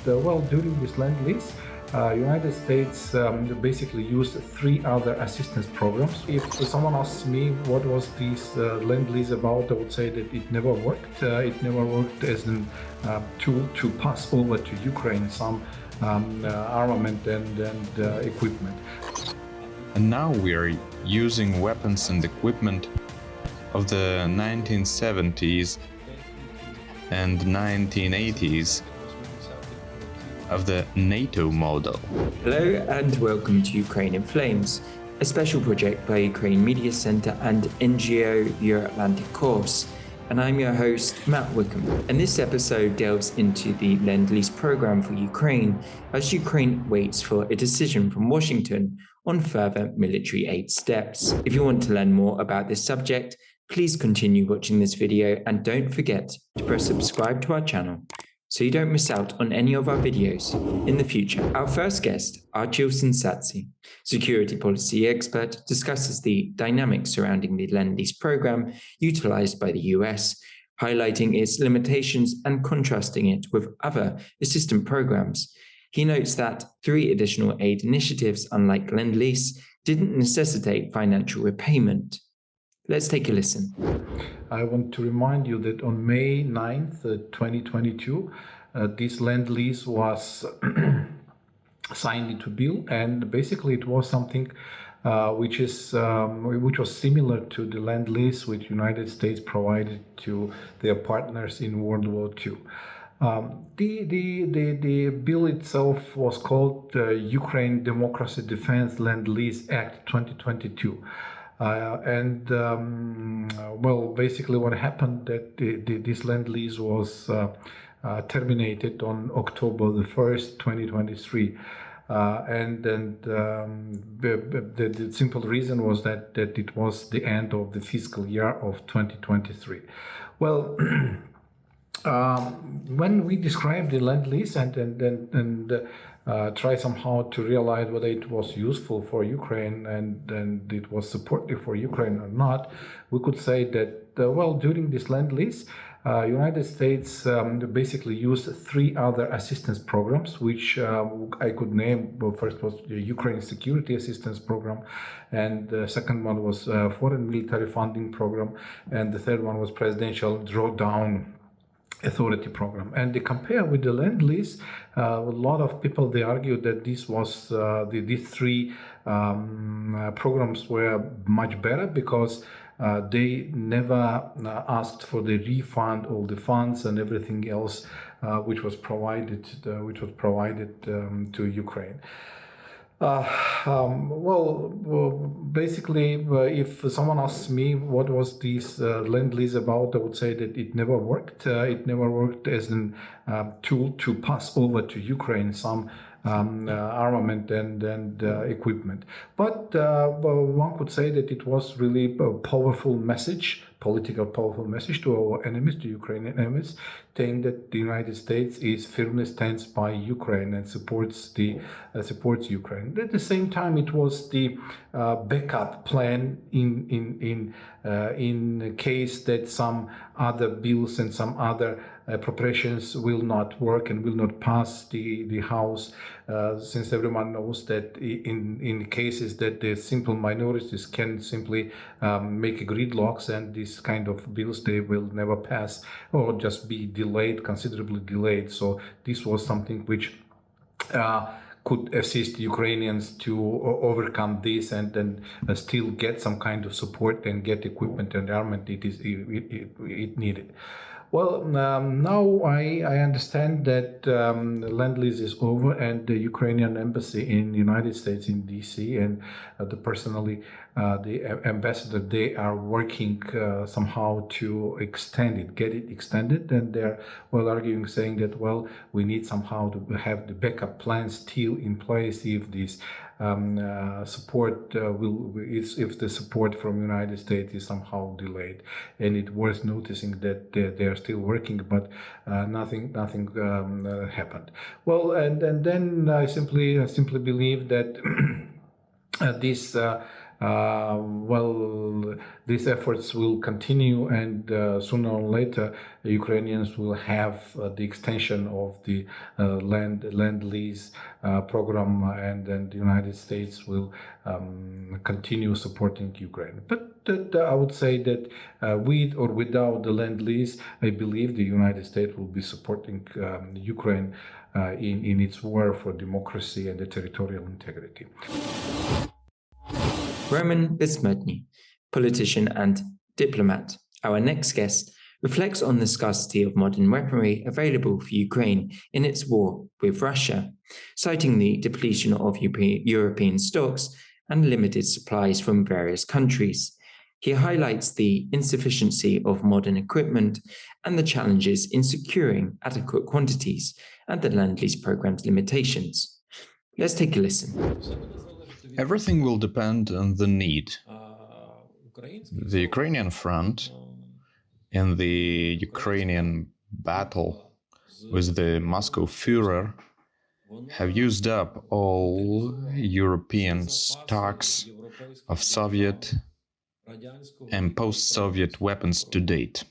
well, during this Lend-Lease, United States basically used three other assistance programs. If someone asks me what was this Lend-Lease about, I would say that it never worked. It never worked as a tool to pass over to Ukraine some armament and equipment. And now we are using weapons and equipment of the 1970s and 1980s of the NATO model. Hello and welcome to Ukraine in Flames, a special project by Ukraine Media Center and NGO Euro-Atlantic Course. And I'm your host, Matt Wickham. And this episode delves into the Lend-Lease program for Ukraine as Ukraine waits for a decision from Washington on further military aid steps. If you want to learn more about this subject, please continue watching this video and don't forget to press subscribe to our channel so you don't miss out on any of our videos in the future. Our first guest, Archil Tsintsadze, security policy expert, discusses the dynamics surrounding the Lend-Lease program utilized by the US, highlighting its limitations and contrasting it with other assistance programs. He notes that 3 additional aid initiatives, unlike Lend-Lease, didn't necessitate financial repayment. Let's take a listen. I want to remind you that on May 9th, 2022, this Lend-Lease was signed into bill, and basically it was something which was similar to the Lend-Lease which United States provided to their partners in World War II. The bill itself was called Ukraine Democracy Defense Lend-Lease Act 2022. Well, basically what happened that this Lend-Lease was terminated on October the 1st, 2023. The simple reason was that it was the end of the fiscal year of 2023. Well, when we described the Lend-Lease and try somehow to realize whether it was useful for Ukraine and it was supportive for Ukraine or not, we could say that, well, during this Lend-Lease, United States basically used 3 other assistance programs, which I could name. Well, first was the Ukraine Security Assistance Program, and the second one was Foreign Military Funding Program, and the third one was Presidential Drawdown Authority Program. And they compare with the Lend-Lease, a lot of people, they argue that this was these 3 programs were much better because they never asked for the refund of the funds and everything else which was provided to Ukraine. Basically, if someone asks me what was this Lend-Lease about, I would say that it never worked. It never worked as a tool to pass over to Ukraine some armament and equipment. But one could say that it was really a powerful message, political powerful message to our enemies, to Ukrainian enemies, saying that the United States is firmly stands by Ukraine and supports Ukraine. At the same time, it was the backup plan in case that some other bills and some other preparations will not work and will not pass the House, since everyone knows that in cases that the simple minorities can simply make gridlocks, and these kind of bills, they will never pass or just be delayed, considerably delayed. So this was something which could assist Ukrainians to overcome this and then still get some kind of support and get equipment and armament it needed. Well, now I understand that Lend-Lease is over, and the Ukrainian embassy in the United States in DC and the ambassador, they are working somehow to extend it, get it extended, and they're arguing, saying that, well, we need somehow to have the backup plan still in place if this support if the support from United States is somehow delayed. And it's worth noticing that they are still working, but nothing happened. Well, and then I simply believe that this well, these efforts will continue, and sooner or later, Ukrainians will have the extension of the Lend-Lease program, and then the United States will continue supporting Ukraine. But I would say that with or without the Lend-Lease, I believe the United States will be supporting Ukraine in its war for democracy and the territorial integrity. Roman Bezsmertnyi, politician and diplomat. Our next guest reflects on the scarcity of modern weaponry available for Ukraine in its war with Russia, citing the depletion of European stocks and limited supplies from various countries. He highlights the insufficiency of modern equipment and the challenges in securing adequate quantities and the Lend-Lease program's limitations. Let's take a listen. Everything will depend on the need. The Ukrainian front in the Ukrainian battle with the Moscow Führer have used up all European stocks of Soviet and post-Soviet weapons to date.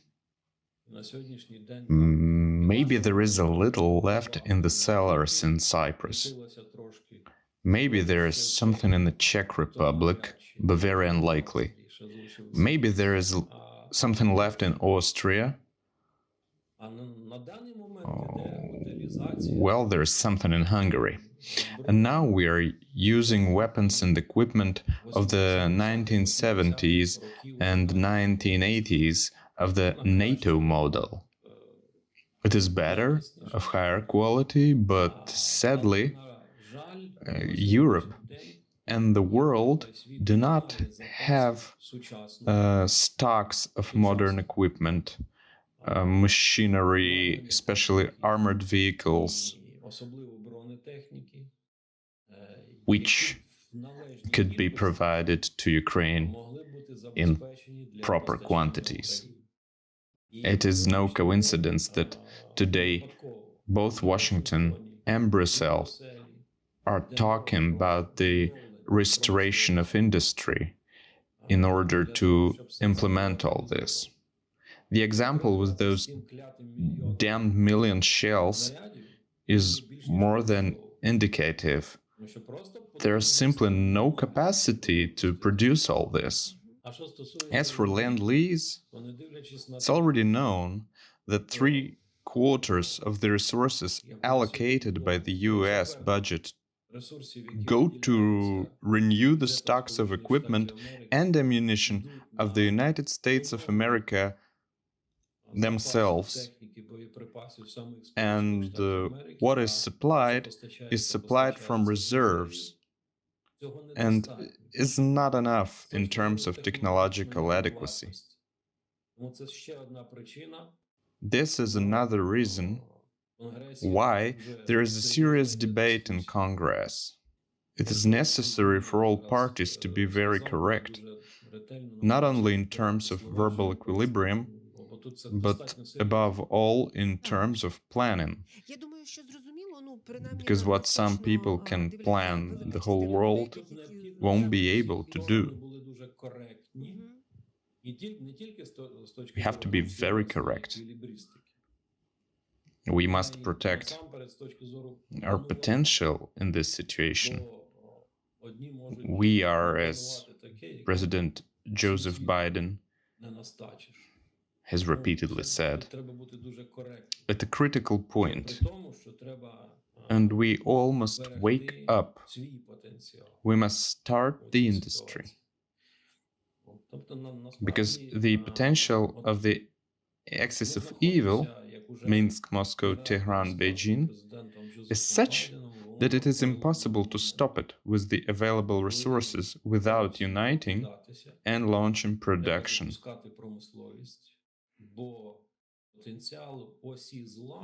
Maybe there is a little left in the cellars in Cyprus. Maybe there is something in the Czech Republic, but very unlikely. Maybe there is something left in Austria. Well, there is something in Hungary. And now we are using weapons and equipment of the 1970s and 1980s of the NATO model. It is better, of higher quality, but sadly, Europe and the world do not have stocks of modern equipment, machinery, especially armored vehicles, which could be provided to Ukraine in proper quantities. It is no coincidence that today both Washington and Brussels are talking about the restoration of industry in order to implement all this. The example with those damned million shells is more than indicative. There's simply no capacity to produce all this. As for Lend-Lease, it's already known that 3/4 of the resources allocated by the US budget go to renew the stocks of equipment and ammunition of the United States of America themselves. And what is supplied from reserves and is not enough in terms of technological adequacy. This is another reason why there is a serious debate in Congress. It is necessary for all parties to be very correct, not only in terms of verbal equilibrium, but above all in terms of planning. Because what some people can plan the whole world won't be able to do. We have to be very correct. We must protect our potential in this situation. We are, as President Joseph Biden has repeatedly said, at a critical point, and we all must wake up. We must start the industry. Because the potential of the axis of evil, Minsk, Moscow, Tehran, Beijing, is such that it is impossible to stop it with the available resources without uniting and launching production.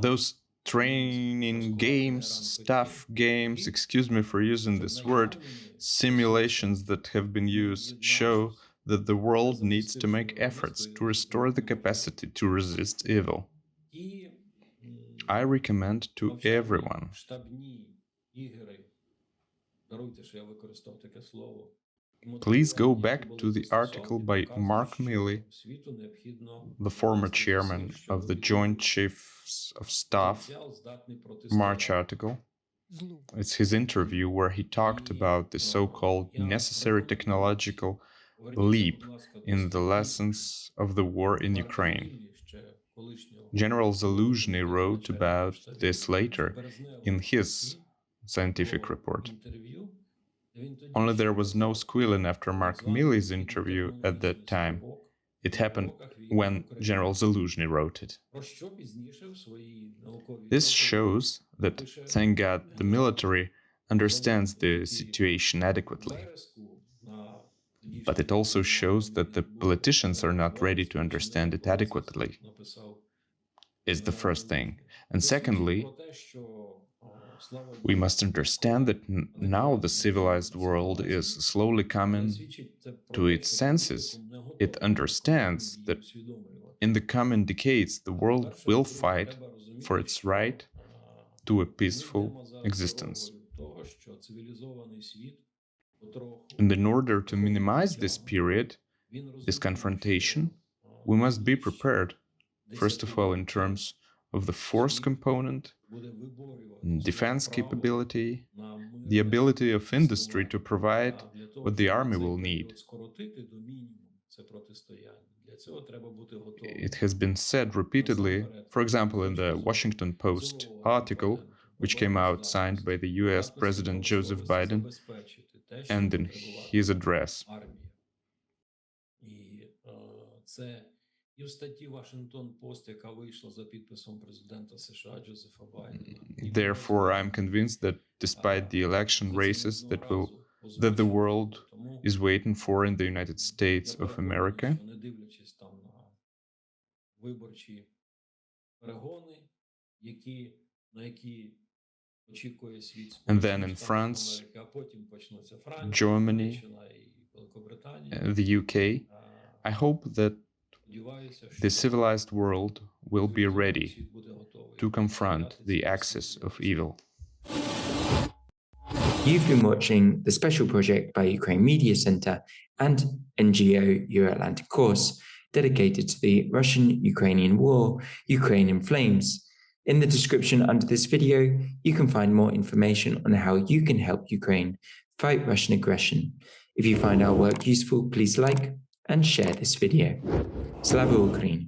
Those training games, staff games, excuse me for using this word, simulations that have been used show that the world needs to make efforts to restore the capacity to resist evil. I recommend to everyone Please go back to the article by Mark Milley, the former chairman of the Joint Chiefs of Staff, March article. It's his interview where he talked about the so-called necessary technological leap in the lessons of the war in Ukraine. General Zaluzhny wrote about this later in his scientific report. Only there was no squealing after Mark Milley's interview at that time. It happened when General Zaluzhny wrote it. This shows that, thank God, the military understands the situation adequately. But it also shows that the politicians are not ready to understand it adequately. Is the first thing. And secondly, we must understand that now the civilized world is slowly coming to its senses. It understands that in the coming decades the world will fight for its right to a peaceful existence. And in order to minimize this period, this confrontation, we must be prepared, first of all, in terms of the force component, defense capability, the ability of industry to provide what the army will need. It has been said repeatedly, for example, in the Washington Post article, which came out signed by the US President Joseph Biden, and in his address. Therefore, I'm convinced that despite the election races that the world is waiting for in the United States of America, and then in France, Germany, the UK, I hope that the civilized world will be ready to confront the axis of evil. You've been watching the special project by Ukraine Media Center and NGO Euro-Atlantic course dedicated to the Russian-Ukrainian war, Ukraine in Flames. In the description under this video, you can find more information on how you can help Ukraine fight Russian aggression. If you find our work useful, please like and share this video. Slava Ukraini!